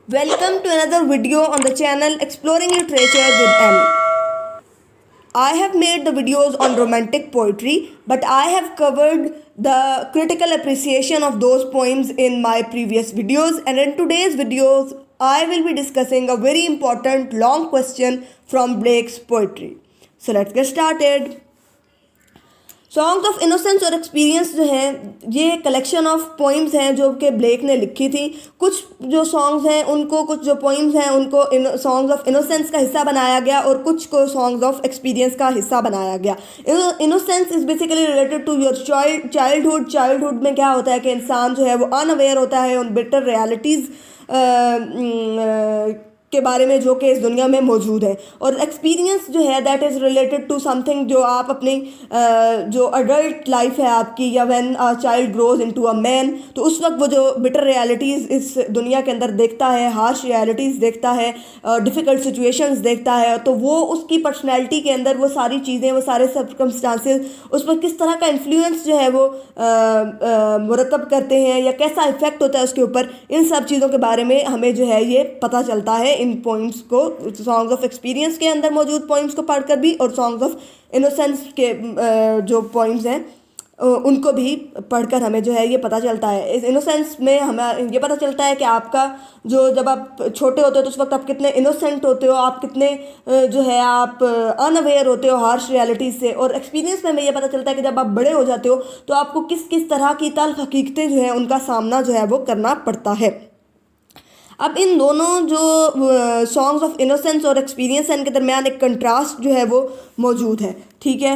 Welcome to another video on the channel Exploring Literature with M. I have made the videos on romantic poetry, but I have covered the critical appreciation of those poems in my previous videos, and in today's videos I will be discussing a very important long question from Blake's poetry. So let's get started. Songs of innocence और experience जो है ये collection of poems हैं जो कि black ने लिखी थी। कुछ जो सॉन्ग्स हैं उनको, कुछ जो पोइम्स हैं उनको सॉन्ग्स ऑफ इनोसेंस का हिस्सा बनाया गया और कुछ को सॉन्ग्स ऑफ एक्सपीरियंस का हिस्सा बनाया गया। Innocence is basically related to your childhood. Childhood में क्या होता है कि इंसान जो है वो अनअवेयर होता है उन बिटर रियलिटीज़ के बारे में जो कि इस दुनिया में मौजूद है, और एक्सपीरियंस जो है that is related to something जो आप अपनी जो अडल्ट लाइफ है आपकी, या when a child grows into a man, तो उस वक्त वो जो बिटर रियलिटीज़ इस दुनिया के अंदर देखता है, हार्श रियलिटीज़ देखता है, डिफ़िकल्ट सिचुएशंस देखता है, तो वो उसकी पर्सनैलिटी के अंदर वो सारी चीज़ें, वो सारे सर्कमस्टांसेस उस पर किस तरह का इन्फ्लुएंस जो है वो मुरतब करते हैं या कैसा इफेक्ट होता है उसके ऊपर, इन सब चीज़ों के बारे में हमें जो है ये पता चलता है इन पोइम्स को, सॉन्ग्स ऑफ एक्सपीरियंस के अंदर मौजूद पोइम्स को पढ़कर भी, और सॉन्ग्स ऑफ इनोसेंस के जो पोइम्स हैं उनको भी पढ़कर हमें जो है ये पता चलता है। इस इनोसेंस में हमें ये पता चलता है कि आपका जो, जब आप छोटे होते हो तो उस वक्त आप कितने इनोसेंट होते हो, आप कितने जो है आप अनअवेयर होते हो हार्श रियलिटीज़ से, और एक्सपीरियंस में हमें ये पता चलता है कि जब आप बड़े हो जाते हो तो आपको किस किस तरह की तल्ख हकीकतें जो है उनका सामना जो है वो करना पड़ता है। अब इन दोनों जो सॉन्ग्स ऑफ इनोसेंस और एक्सपीरियंस हैं इनके दरमियान एक कंट्रास्ट जो है वो मौजूद है, ठीक है,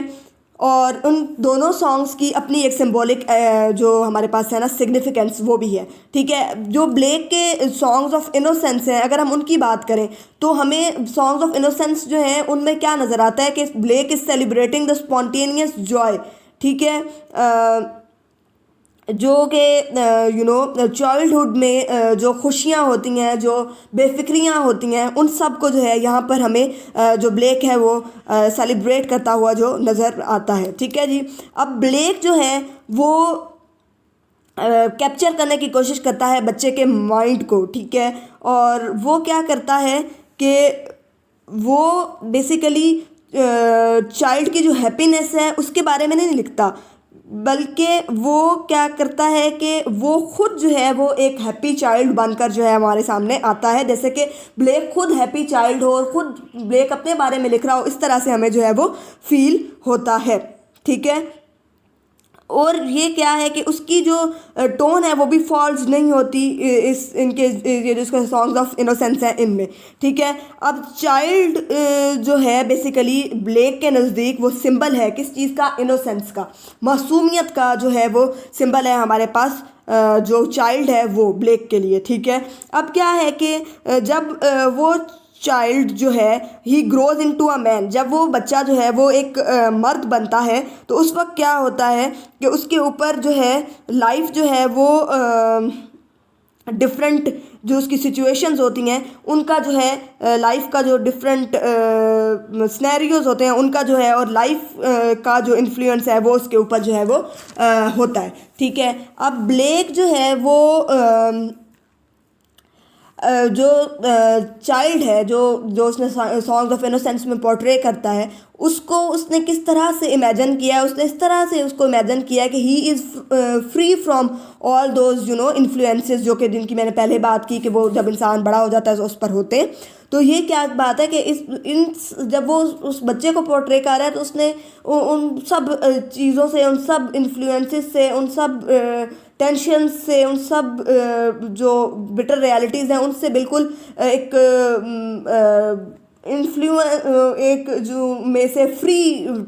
और उन दोनों सॉन्ग्स की अपनी एक सिंबॉलिक जो हमारे पास है ना सिग्निफिकेंस वो भी है, ठीक है। जो ब्लेक के सॉन्ग्स ऑफ इनोसेंस हैं, अगर हम उनकी बात करें तो हमें सॉन्ग्स ऑफ इनोसेंस जो हैं उनमें क्या नज़र आता है कि Blake is celebrating the spontaneous joy, ठीक है, जो कि चाइल्डहुड में जो खुशियाँ होती हैं, जो बेफिक्रियाँ होती हैं, उन सब को जो है यहाँ पर हमें जो ब्लेक है वो सेलिब्रेट करता हुआ जो नज़र आता है, ठीक है जी। अब ब्लेक जो है वो कैप्चर करने की कोशिश करता है बच्चे के माइंड को, ठीक है, और वो क्या करता है कि वो बेसिकली चाइल्ड की जो हैप्पीनेस है उसके बारे में नहीं लिखता, बल्कि वो क्या करता है कि वो खुद जो है वो एक हैप्पी चाइल्ड बनकर जो है हमारे सामने आता है, जैसे कि ब्लेक खुद हैप्पी चाइल्ड हो और खुद ब्लेक अपने बारे में लिख रहा हो, इस तरह से हमें जो है वो फील होता है, ठीक है। और ये क्या है कि उसकी जो टोन है वो भी फॉल्स नहीं होती इस इनके ये जिसका सॉन्ग्स ऑफ इनोसेंस है इनमें, ठीक है। अब चाइल्ड जो है बेसिकली ब्लेक के नज़दीक वो सिंबल है किस चीज़ का, इनोसेंस का, मासूमियत का जो है वो सिंबल है हमारे पास जो चाइल्ड है वो ब्लेक के लिए, ठीक है। अब क्या है कि जब वो चाइल्ड जो है ही ग्रोज इनटू अ मैन, जब वो बच्चा जो है वो एक मर्द बनता है, तो उस वक्त क्या होता है कि उसके ऊपर जो है लाइफ जो है वो डिफरेंट जो उसकी सिचुएशंस होती हैं उनका जो है लाइफ का जो डिफरेंट सिनेरियोज होते हैं उनका जो है, और लाइफ का जो इन्फ्लुएंस है वो उसके ऊपर जो है वो होता है, ठीक है। अब ब्लेक जो है वो जो चाइल्ड है जो उसने सॉन्ग्स ऑफ इनोसेंस में पोर्ट्रे करता है, उसको उसने किस तरह से इमेजिन किया है, उसने इस तरह से उसको इमेजिन किया है कि he is free from all those influences जो कि जिनकी मैंने पहले बात की कि वो जब इंसान बड़ा हो जाता है तो उस पर होते हैं। तो ये क्या बात है कि जब वो उस बच्चे को पोर्ट्रे कर रहा है तो उसने उन सब चीज़ों से, उन सब इन्फ्लुएंसेस से, उन सब टेंशन से, उन सब जो बिटर रियलिटीज़ हैं उनसे बिल्कुल एक एक जो में से free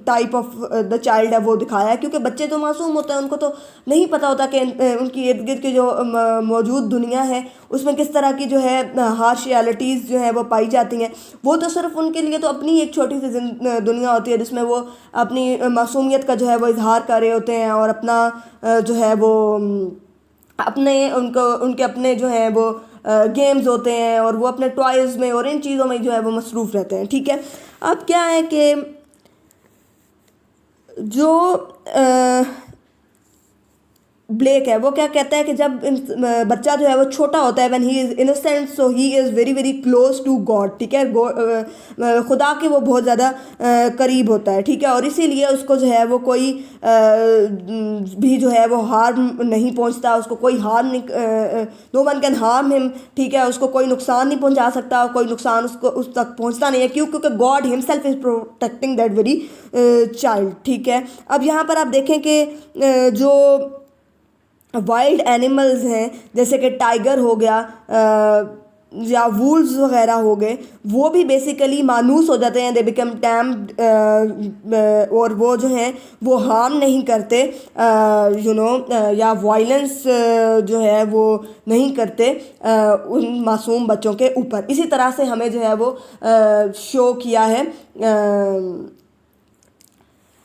type of the child है वो दिखाया है, क्योंकि बच्चे तो मासूम होते हैं, उनको तो नहीं पता होता कि उनकी इर्द गिर्द की जो मौजूद दुनिया है उसमें किस तरह की जो है हार्श रियलिटीज़ जो है वो पाई जाती हैं। वो तो सिर्फ उनके लिए तो अपनी एक छोटी सी दुनिया होती है जिसमें वो अपनी मासूमियत का जो है वो इजहार कर रहे होते हैं, और अपना जो है वो अपने उनके अपने जो हैं वो गेम्स होते हैं, और वो अपने टॉयज़ में और इन चीज़ों में जो है वो मसरूफ़ रहते हैं, ठीक है। अब क्या है कि जो ब्लेक है वो क्या कहता है कि जब बच्चा जो है वो छोटा होता है, when he is innocent, so he is very very close to God, ठीक है, खुदा के वो बहुत ज़्यादा करीब होता है, ठीक है, और इसीलिए उसको जो है वो कोई भी जो है वो हार्म नहीं पहुंचता, उसको कोई हार्म नहीं, no one can harm him, ठीक है, उसको कोई नुकसान नहीं पहुंचा सकता, कोई नुकसान उसको उस तक पहुंचता नहीं है, क्यों? क्योंकि God himself is protecting that very child, ठीक है। अब यहाँ पर आप देखें कि जो वाइल्ड एनिमल्स हैं जैसे कि टाइगर हो गया या वुल्व्स वगैरह हो गए, वो भी बेसिकली मानूस हो जाते हैं, दे बिकम टैम्ड, और वो जो हैं वो हार्म नहीं करते, या वायलेंस जो है वो नहीं करते उन मासूम बच्चों के ऊपर। इसी तरह से हमें जो है वो शो किया है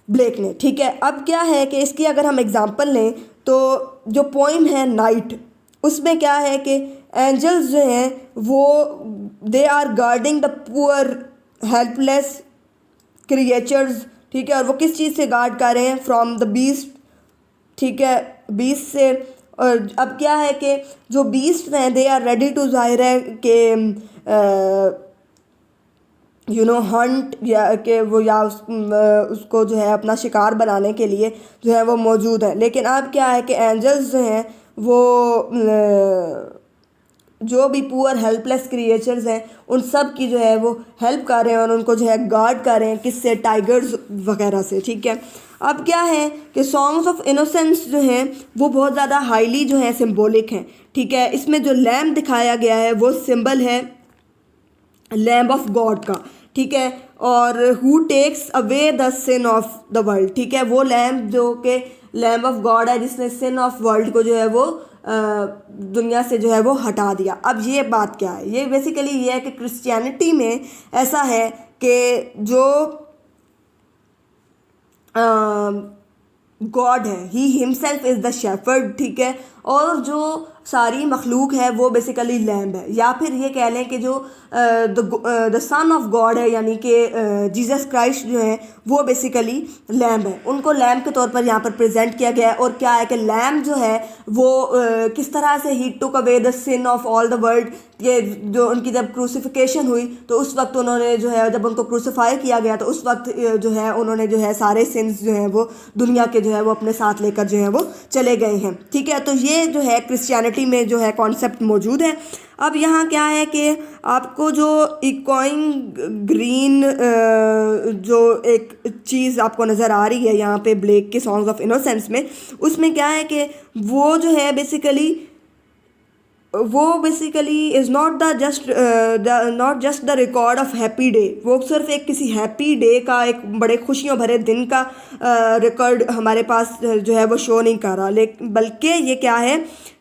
ब्लेक ने, ठीक है। अब क्या है कि इसकी अगर हम एग्जांपल लें तो जो पोइम है नाइट, उसमें क्या है कि एंजल्स जो हैं वो they are guarding the poor helpless creatures, ठीक है, और वो किस चीज़ से गार्ड कर रहे हैं? फ्रॉम द बीस्ट, ठीक है, बीस्ट से। और अब क्या है कि जो बीस्ट हैं दे आर रेडी टू, जाहिर है कि हंट, या कि वो या उसको जो है अपना शिकार बनाने के लिए जो है वो मौजूद है। लेकिन अब क्या है कि एंजल्स जो हैं वो जो भी पुअर हेल्पलेस क्रिएचर्स हैं उन सब की जो है वो हेल्प कर रहे हैं और उनको जो है गार्ड कर रहे हैं, किससे? टाइगर्स वगैरह से, ठीक है। अब क्या है कि सॉन्ग्स ऑफ इनोसेंस जो हैं वो बहुत ज़्यादा हाईली जो है सिम्बॉलिक हैं, ठीक है। इसमें जो लैम्ब दिखाया गया है वो सिंबल है लैम्ब ऑफ गॉड का, ठीक है, और who takes away the sin of the world, ठीक है, वो लैम्ब जो कि लैम्ब ऑफ गॉड है जिसने सिन ऑफ वर्ल्ड को जो है वो दुनिया से जो है वो हटा दिया। अब ये बात क्या है? ये बेसिकली ये है कि क्रिश्चियनिटी में ऐसा है कि जो गॉड है, he himself is the shepherd, ठीक है, और जो सारी मखलूक है वो बेसिकली लैम्ब है, या फिर ये कह लें कि जो द सन ऑफ गॉड है यानी कि जीसस क्राइस्ट जो है वो बेसिकली लैम्ब है। उनको लैम्ब के तौर पर यहाँ पर प्रेजेंट किया गया है। और क्या है कि लैम्ब जो है वो किस तरह से ही took away the sin of all the world, ये जो उनकी जब क्रूसिफिकेशन हुई तो उस वक्त उन्होंने जो है, जब उनको क्रूसीफाई किया गया तो उस वक्त जो है उन्होंने जो है सारे सिंस जो है वो दुनिया के जो है वो अपने साथ लेकर जो है वो चले गए हैं, ठीक है। तो ये जो है क्रिश्चियनिटी में जो है कॉन्सेप्ट मौजूद है। अब यहाँ क्या है कि आपको जो इकोइंग ग्रीन जो एक चीज़ आपको नज़र आ रही है यहाँ पे ब्लेक के सॉन्ग्स ऑफ इनोसेंस में, उसमें क्या है कि वो जो है basically is not just the record of happy day. वो सिर्फ एक किसी हैप्पी डे का, एक बड़े खुशियों भरे दिन का रिकॉर्ड हमारे पास जो है वो शो नहीं कर रहा, लेकिन बल्कि ये क्या है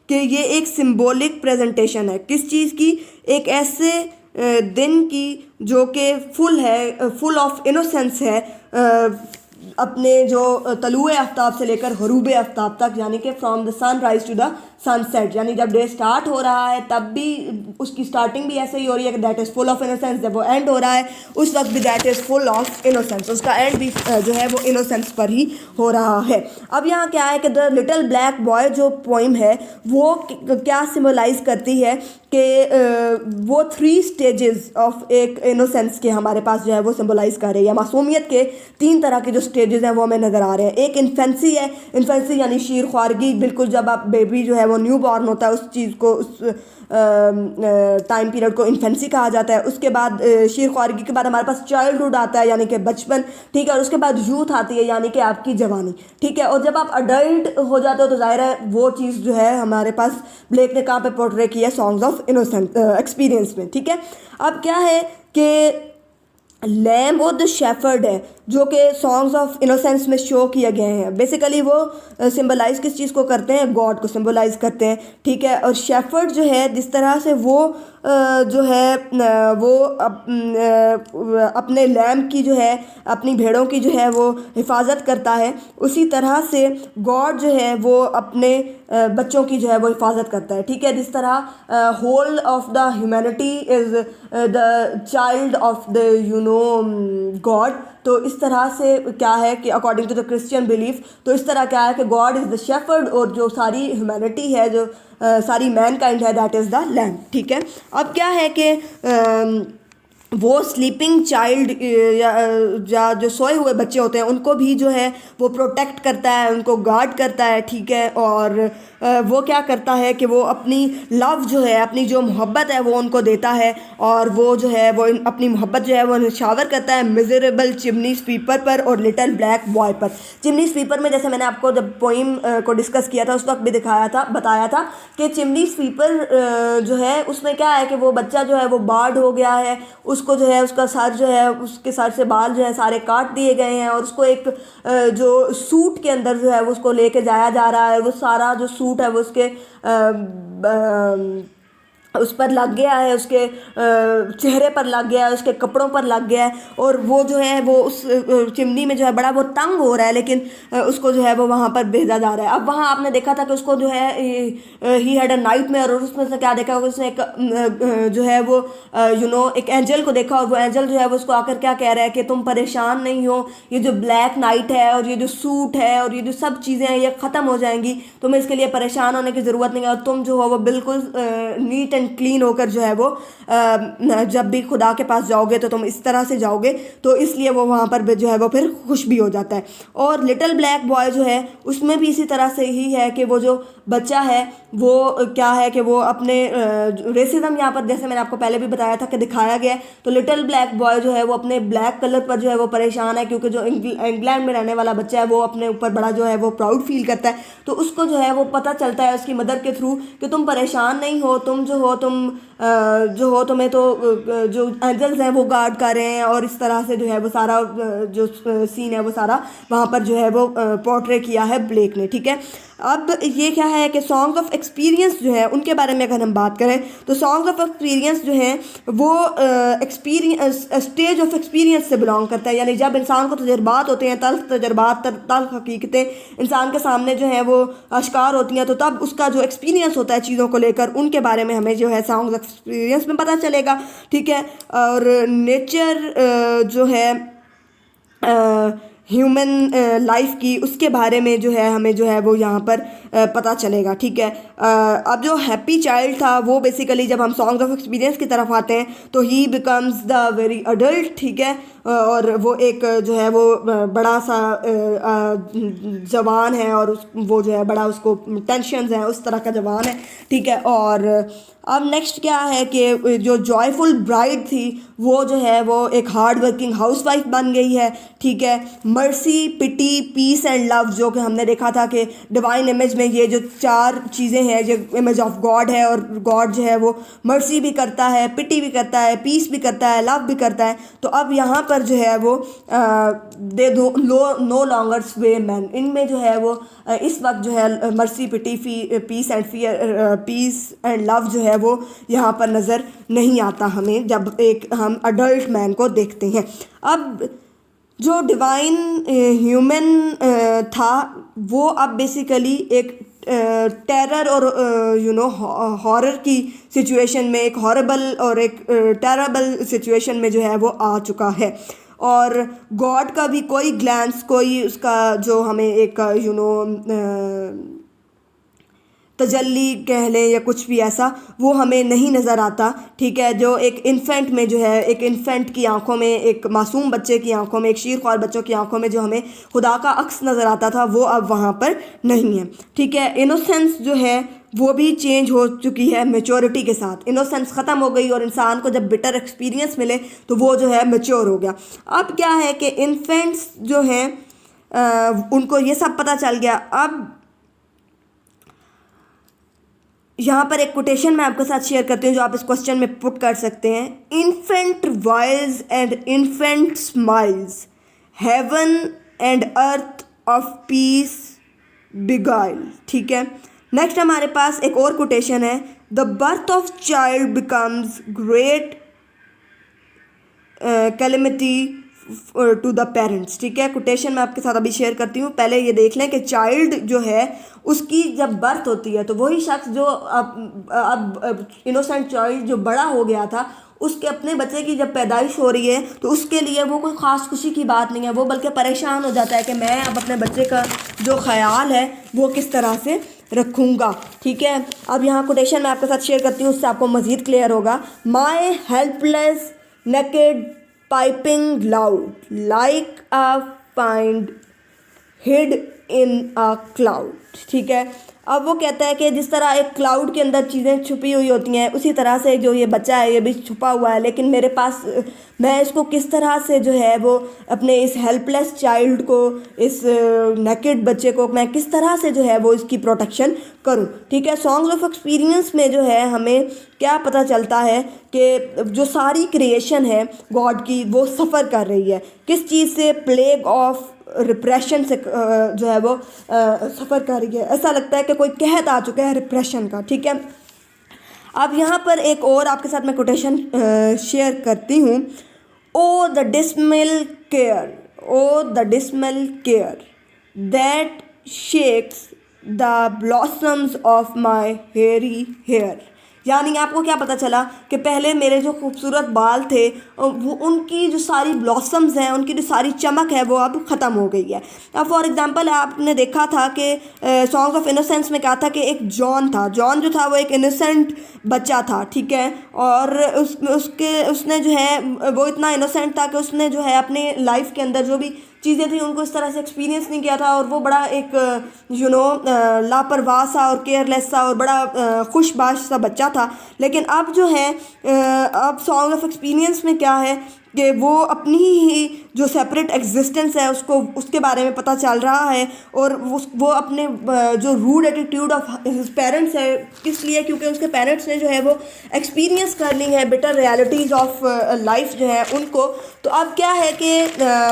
कि ये एक सिंबॉलिक प्रेजेंटेशन है किस चीज़ की? एक ऐसे दिन की जो कि फुल ऑफ इनोसेंस है, अपने जो तलुए आफ्ताब से लेकर ग़ुरूब आफ्ताब तक, यानी कि from the sunrise to the sunset, यानी जब डे स्टार्ट हो रहा है तब भी उसकी स्टार्टिंग भी ऐसे ही हो रही है कि that is full of innocence, जब वो एंड हो रहा है उस वक्त भी that is full of innocence, उसका एंड भी जो है वो इनोसेंस पर ही हो रहा है। अब यहाँ क्या है कि द लिटिल ब्लैक बॉय जो पोइम है वो क्या सिम्बलाइज़ करती है कि वो 3 स्टेजेस ऑफ एक इनोसेंस के हमारे पास जो है वो सिम्बलाइज़ कर रही है। मासूमियत के 3 तरह के जो स्टेजेस हैं वो हमें नज़र आ रहे हैं। एक इन्फेंसी है, इन्फेंसी यानी शीर ख्वारगी, बिल्कुल जब आप बेबी जो है वो न्यू बॉर्न होता है उस चीज़ को, उस टाइम पीरियड को इन्फेंसी कहा जाता है। उसके बाद शीर ख्वारगी के बाद हमारे पास चाइल्डहुड आता है यानी कि बचपन, ठीक है, और उसके बाद यूथ आती है यानी कि आपकी जवानी, ठीक है, और जब आप अडल्ट हो जाते हो तो जाहिर है वो चीज़ जो है हमारे पास ब्लेक ने कहाँ पे पोर्ट्रे की है? सॉन्ग्स ऑफ इनोसेंस एक्सपीरियंस में, ठीक है। अब क्या है कि लैम्ब और द शेफर्ड है जो कि सॉन्ग्स ऑफ इनोसेंस में शो किए गए हैं। बेसिकली वो सिंबलाइज़ किस चीज़ को करते हैं? गॉड को सिंबलाइज़ करते हैं, ठीक है। और शेफर्ड जो है जिस तरह से वो जो है वो अपने लैम्ब की जो है, अपनी भेड़ों की जो है वो हिफाजत करता है, उसी तरह से गॉड जो है वो अपने बच्चों की जो है वो हिफाजत करता है, ठीक है। जिस तरह whole of the humanity is the child of the God, तो इस तरह से क्या है कि according to the Christian belief, तो इस तरह क्या है कि गॉड इज़ द शेफर्ड, और जो सारी ह्यूमैनिटी है, जो सारी मैनकाइंड है, दैट इज़ द लैम्ब। ठीक है, अब क्या है कि वो स्लीपिंग चाइल्ड या जो सोए हुए बच्चे होते हैं उनको भी जो है वो प्रोटेक्ट करता है, उनको गार्ड करता है। ठीक है, और वो क्या करता है कि वो अपनी लव जो है, अपनी जो मोहब्बत है वो उनको देता है, और वो जो है वो अपनी मोहब्बत जो है वो निछावर करता है मिजरेबल चिमनी स्वीपर पर और लिटिल ब्लैक बॉय पर। चिमनी स्वीपर में जैसे मैंने आपको जब पोइम को डिस्कस किया था उस वक्त भी बताया था कि चिमनी स्वीपर जो है उसमें क्या है कि वो बच्चा जो है वो बार्ड हो गया है, उसको जो है उसका सर जो है, उसके सर से बाल जो है सारे काट दिए गए हैं, और उसको एक जो सूट के अंदर जो है वो उसको लेके जाया जा रहा है। वो सारा जो सूट है वो उसके उस पर लग गया है, उसके चेहरे पर लग गया है, उसके कपड़ों पर लग गया है, और वो जो है वो उस चिमनी में जो है बड़ा वो तंग हो रहा है, लेकिन उसको जो है वो वहाँ पर भेजा जा रहा है। अब वहाँ आपने देखा था कि उसको जो है ही हैड अ नाइटमेयर, और उसमें से क्या देखा, उसने एक जो है वो एक एंजल को देखा, और वो एंजल जो है वो उसको आकर क्या कह रहा है कि तुम परेशान नहीं हो, ये जो ब्लैक नाइट है और ये जो सूट है और ये जो सब चीज़ें हैं ये ख़त्म हो जाएंगी, तुम्हें इसके लिए परेशान होने की ज़रूरत नहीं है, और तुम जो हो वो बिल्कुल नीट एंड क्लीन होकर जो है वो जब भी खुदा के पास जाओगे तो तुम इस तरह से जाओगे। तो इसलिए वो वहाँ पर जो है वो फिर खुश भी हो जाता है। और लिटिल ब्लैक बॉय जो है उसमें भी इसी तरह से ही है कि वो जो बच्चा है वो क्या है कि वो अपने रेसिज्म यहाँ पर जैसे मैंने आपको पहले भी बताया था कि दिखाया गया है। तो लिटिल ब्लैक बॉय जो है वो अपने ब्लैक कलर पर जो है वो परेशान है, क्योंकि जो इंग्लैंड में रहने वाला बच्चा है वो अपने ऊपर बड़ा जो है वो प्राउड फील करता है। तो उसको जो है वो पता चलता है उसकी मदर के थ्रू कि तुम परेशान नहीं हो, तुम जो हो तुम्हें तो जो एंजल्स हैं वो गार्ड कर रहे हैं, और इस तरह से जो है वो सारा जो सीन है वो सारा वहाँ पर जो है वो पोर्ट्रे किया है ब्लेक ने। ठीक है, अब ये क्या है कि सॉन्ग्स ऑफ एक्सपीरियंस जो है उनके बारे में अगर हम बात करें तो सॉन्ग्स ऑफ एक्सपीरियंस जो हैं वो स्टेज ऑफ एक्सपीरियंस से बिलोंग करता है। यानी जब इंसान को तजर्बात होते हैं, तल्ख तजर्बात, तल्ख हकीकतें इंसान के सामने जो है वो आश्कार होती हैं, तो तब उसका जो एक्सपीरियंस होता है चीज़ों को लेकर, उनके बारे में हमें जो है सॉन्ग्स ऑफ एक्सपीरियंस में पता चलेगा। ठीक है, और नेचर जो है ह्यूमन लाइफ की, उसके बारे में जो है हमें जो है वो यहाँ पर पता चलेगा। ठीक है, अब जो हैप्पी चाइल्ड था वो बेसिकली जब हम सॉन्ग्स ऑफ एक्सपीरियंस की तरफ आते हैं तो ही बिकम्स द वेरी अडल्ट। ठीक है, और वो एक जो है वो बड़ा सा जवान है, और वो जो है बड़ा उसको टेंशन्स हैं, उस तरह का जवान है। ठीक है, और अब नेक्स्ट क्या है कि जो जॉयफुल ब्राइड थी वो जो है वो एक हार्ड वर्किंग हाउसवाइफ बन गई है। ठीक है, mercy, pity, peace and love, जो कि हमने देखा था कि डिवाइन इमेज में ये जो चार चीज़ें हैं, जो इमेज ऑफ गॉड है, और गॉड जो है वो मर्सी भी करता है, पिटी भी करता है, पीस भी करता है, लव भी करता है। तो अब यहाँ पर जो है वो दे दो नो लॉन्गर स्वे मैन, इनमें जो है वो इस वक्त जो है mercy, pity, peace and love जो है वो यहाँ पर नज़र नहीं आता हमें जब एक हम अडल्ट मैन को देखते हैं। अब जो डिवाइन ह्यूमन था वो अब बेसिकली एक टेरर और हॉरर की सिचुएशन में, एक हॉरेबल और एक टेरेबल सिचुएशन में जो है वो आ चुका है, और गॉड का भी कोई ग्लैंस, कोई उसका जो हमें एक तजल्ली कह लें या कुछ भी ऐसा, वो हमें नहीं नज़र आता। ठीक है, जो एक इन्फेंट में जो है, एक इन्फेंट की आंखों में, एक मासूम बच्चे की आंखों में, एक शीरख्वार बच्चों की आंखों में जो हमें खुदा का अक्स नज़र आता था वो अब वहाँ पर नहीं है। ठीक है, इनोसेंस जो है वो भी चेंज हो चुकी है मेच्योरिटी के साथ। इनोसेंस ख़त्म हो गई और इंसान को जब बिटर एक्सपीरियंस मिले तो वो जो है मेच्योर हो गया। अब क्या है कि इन्फेंट्स जो हैं उनको ये सब पता चल गया। अब यहाँ पर एक कोटेशन मैं आपके साथ शेयर करती हूँ जो आप इस क्वेश्चन में पुट कर सकते हैं। Infant wiles and infant smiles, heaven and earth of peace beguile. ठीक है, नेक्स्ट हमारे पास एक और कोटेशन है, the birth of child becomes great calamity to the parents. ठीक है, कोटेशन मैं आपके साथ अभी शेयर करती हूँ। पहले ये देख लें कि चाइल्ड जो है उसकी जब बर्थ होती है तो वही शख्स जो अब इनोसेंट चाइल्ड जो बड़ा हो गया था उसके अपने बच्चे की जब पैदाइश हो रही है तो उसके लिए वो कोई ख़ास खुशी की बात नहीं है, वो बल्कि परेशान हो जाता है कि मैं अब अपने बच्चे का जो ख्याल है वो किस तरह से रखूँगा। ठीक है, अब यहाँ कोटेशन मैं आपके साथ शेयर करती हूँ, उससे आपको मज़ीद क्लियर होगा। My helpless naked piping loud like a fiend hid in a cloud. ठीक है, अब वो कहता है कि जिस तरह एक क्लाउड के अंदर चीज़ें छुपी हुई होती हैं, उसी तरह से जो ये बच्चा है ये भी छुपा हुआ है, लेकिन मेरे पास मैं इसको किस तरह से जो है वो अपने इस हेल्पलेस चाइल्ड को, इस नेकेड बच्चे को मैं किस तरह से जो है वो इसकी प्रोटेक्शन करूं। ठीक है, सॉन्ग्स ऑफ एक्सपीरियंस में जो है हमें क्या पता चलता है कि जो सारी क्रिएशन है गॉड की वो सफ़र कर रही है किस चीज़ से, प्लेग ऑफ रिप्रेशन से जो है वो सफ़र कर रही है। ऐसा लगता है कि कोई कहत आ चुका है रिप्रेशन का। ठीक है, अब यहाँ पर एक और आपके साथ मैं कोटेशन शेयर करती हूँ। Oh the dismal care, oh the dismal care that shakes the blossoms of my hoary hair. यानी आपको क्या पता चला कि पहले मेरे जो खूबसूरत बाल थे वो उनकी जो सारी ब्लॉसम्स हैं, उनकी जो सारी चमक है वो अब ख़त्म हो गई है। अब फॉर एग्जांपल आपने देखा था कि सॉन्ग्स ऑफ इनोसेंस में कहा था कि एक जॉन था, जॉन जो था वो एक इनोसेंट बच्चा था। ठीक है, और उसने जो है वो इतना इनोसेंट था कि उसने जो है अपने लाइफ के अंदर जो भी चीज़ें थी उनको इस तरह से एक्सपीरियंस नहीं किया था, और वो बड़ा एक लापरवाह सा और केयरलेस सा और बड़ा खुशबाश सा बच्चा था। लेकिन अब जो है अब सॉन्ग ऑफ एक्सपीरियंस में क्या है कि वो अपनी ही जो सेपरेट एग्जिस्टेंस है उसको उसके बारे में पता चल रहा है, और वो अपने जो rude attitude of his parents है, इसलिए क्योंकि उसके पेरेंट्स ने जो है वो एक्सपीरियंस करनी है बिटर रियलिटीज़ ऑफ लाइफ जो है उनको। तो अब क्या है कि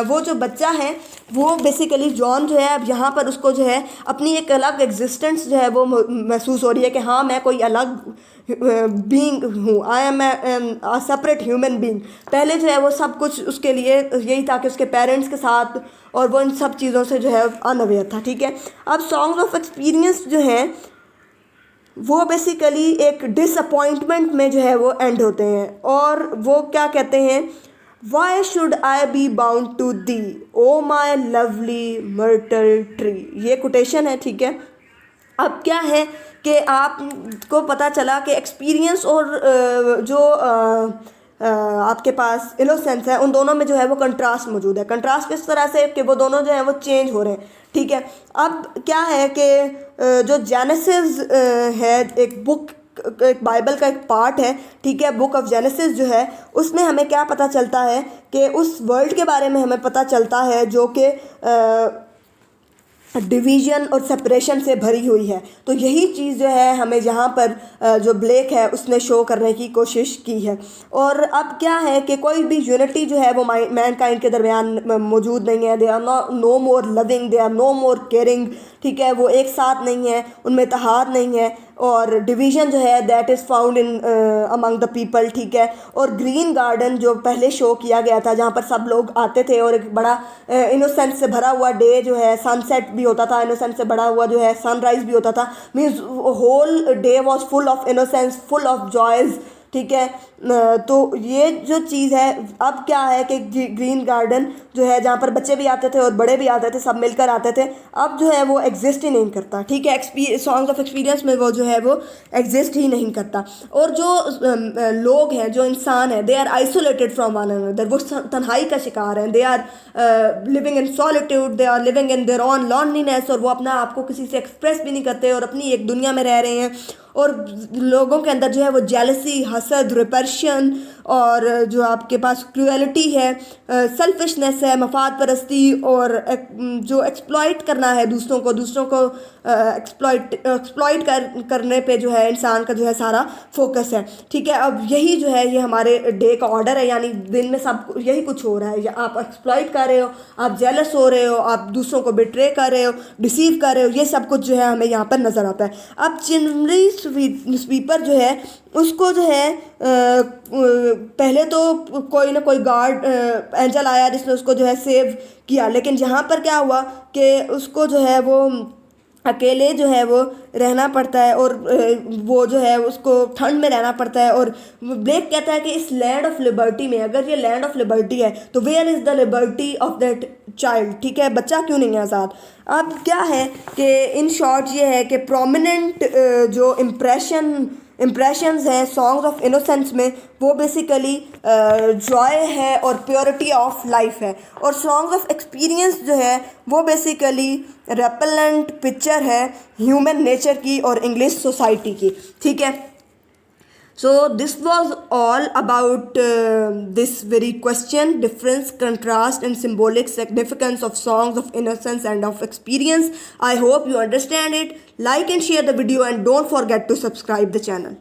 वो जो बच्चा है वो बेसिकली जॉन जो है अब यहाँ पर उसको जो है अपनी एक अलग एग्जिस्टेंस जो है वो महसूस हो रही है कि हाँ मैं कोई अलग बीइंग हूँ, I am a separate human being. पहले जो है वो सब कुछ उसके लिए यही था कि उसके पेरेंट्स के साथ, और वो इन सब चीज़ों से जो है अनअवेयर था। ठीक है, अब सॉन्ग ऑफ एक्सपीरियंस जो है वो बेसिकली एक डिसअपॉइंटमेंट में जो है वो एंड होते हैं, और वो क्या कहते हैं, why should I be bound to thee o my lovely myrtle tree. ये कोटेशन है। ठीक है, अब क्या है कि आपको पता चला कि एक्सपीरियंस और जो आपके पास इनोसेंस है उन दोनों में जो है वो कंट्रास्ट मौजूद है। कंट्रास्ट किस तरह से कि वो दोनों जो है वो चेंज हो रहे हैं। ठीक है, अब क्या है कि जो जेनेसिस है एक बुक, एक बाइबल का एक पार्ट है। ठीक है, बुक ऑफ जेनेसिस जो है उसमें हमें क्या पता चलता है कि उस वर्ल्ड के बारे में हमें पता चलता है जो कि डिवीज़न और सेपरेशन से भरी हुई है। तो यही चीज़ जो है हमें यहाँ पर जो ब्लेक है उसने शो करने की कोशिश की है। और अब क्या है कि कोई भी यूनिटी जो है वो मैनकाइंड के दरमियान मौजूद नहीं है। They are no more loving, they are no more caring. ठीक है, वो एक साथ नहीं है, उनमें इत्तेहाद नहीं है, और डिवीज़न जो है that is found in among the people. ठीक है, और ग्रीन गार्डन जो पहले शो किया गया था जहाँ पर सब लोग आते थे और एक बड़ा इनोसेंस से भरा हुआ डे जो है, सनसेट भी होता था, इनोसेंस से भरा हुआ जो है सनराइज़ भी होता था, means whole day was full of innocence, full of joys. ठीक है, तो ये जो चीज़ है अब क्या है कि ग्रीन गार्डन जो है जहाँ पर बच्चे भी आते थे और बड़े भी आते थे, सब मिलकर आते थे, अब जो है वो एग्जिस्ट ही नहीं करता। ठीक है, सॉन्ग्स ऑफ एक्सपीरियंस में वो जो है वो एग्जिस्ट ही नहीं करता। और जो लोग हैं, जो इंसान हैं, they are isolated from one another, वो तन्हाई का शिकार हैं। They are living in solitude, they are living in their own loneliness, और वो अपना आपको किसी से एक्सप्रेस भी नहीं करते और अपनी एक दुनिया में रह रहे हैं। और लोगों के अंदर जो है वो जेलसी, हसद, रिपर्शन, और जो आपके पास क्रूएलिटी है, सेल्फिशनेस है, मफाद परस्ती, और जो एक्सप्लॉइट करना है दूसरों को एक्सप्लॉइट करने पे जो है इंसान का जो है सारा फोकस है। ठीक है, अब यही जो है ये हमारे डे का ऑर्डर है, यानी दिन में सब यही कुछ हो रहा है। या आप एक्सप्लॉइट कर रहे हो, आप जेलस हो रहे हो, आप दूसरों को बिट्रे कर रहे हो, डिसीव कर रहे हो, ये सब कुछ जो है हमें यहाँ पर नज़र आता है। अब चिमनी स्वीपर जो है उसको जो है पहले तो कोई ना कोई गार्ड एंजल आया जिसने उसको जो है सेव किया, लेकिन यहाँ पर क्या हुआ कि उसको जो है वो अकेले जो है वो रहना पड़ता है, और वो जो है उसको ठंड में रहना पड़ता है। और ब्लेक कहता है कि इस लैंड ऑफ लिबर्टी में, अगर ये लैंड ऑफ लिबर्टी है तो where is the liberty of that child, ठीक है, बच्चा क्यों नहीं है आज़ाद। अब क्या है कि इन शॉर्ट ये है कि प्रोमिनेंट जो इम्प्रेशंस हैं सॉन्ग्स ऑफ इनोसेंस में, वो बेसिकली जॉय है और प्योरिटी ऑफ लाइफ है। और सॉन्ग्स ऑफ एक्सपीरियंस जो है वो बेसिकली रेपेलेंट पिक्चर है ह्यूमन नेचर की और इंग्लिश सोसाइटी की, ठीक है। So this was all about this very question, difference, contrast and symbolic significance of songs of innocence and of experience. I hope you understand it. Like and share the video and don't forget to subscribe the channel.